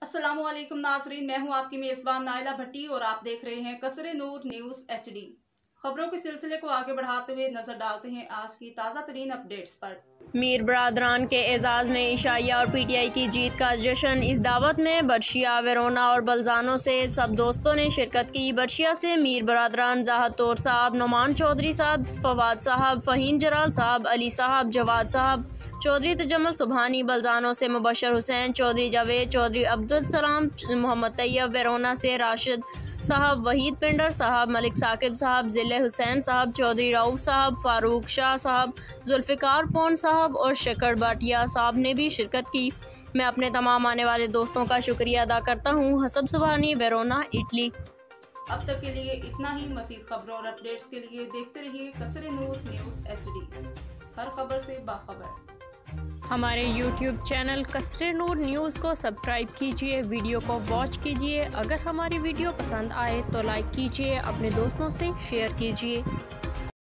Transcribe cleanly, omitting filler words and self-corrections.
अस्सलामु अलैकुम नाजरीन, मैं हूं आपकी मेज़बान नाइला भट्टी और आप देख रहे हैं कसरे नूर न्यूज़ HD। खबरों के सिलसिले को आगे बढ़ाते हुए नजर डालते हैं आज की ताज़ा तरीन अपडेट्स पर। मीर बरादरान के एजाज़ में ईशाइया और PTI की जीत का जश्न। इस दावत में बर्शिया, वेरोना और बल्जानो से सब दोस्तों ने शिरकत की। बर्शिया से मीर बरादरान, जाहद तौर साहब, नुमान चौधरी साहब, फवाद साहब, फ़हीम जलाल साहब, अली साहब, जवाद साहब, चौधरी तजम्मुल सुबहानी। बल्जानो से मुबशर हुसैन, चौधरी जावेद, चौधरी अब्दुल सलाम, मोहम्मद तैयब। वेरोना से राशिद साहब, वहीद पिंडर साहब, मलिक साकिब साहब, ज़िले हुसैन साहब, चौधरी रऊफ साहब, फ़ारूक शाह साहब, जुल्फ़िकार पोन साहब और शक्कर भाटिया साहब ने भी शिरकत की। मैं अपने तमाम आने वाले दोस्तों का शुक्रिया अदा करता हूँ। हसब सुबहानी, वेरोना, इटली। अब तक के लिए इतना ही। मज़ीद खबरों और अपडेट्स के लिए देखते रहिए कसरे नूर न्यूज़ HD, हर खबर से बाखबर। हमारे YouTube चैनल कसरे नूर न्यूज़ को सब्सक्राइब कीजिए, वीडियो को वॉच कीजिए। अगर हमारी वीडियो पसंद आए तो लाइक कीजिए, अपने दोस्तों से शेयर कीजिए।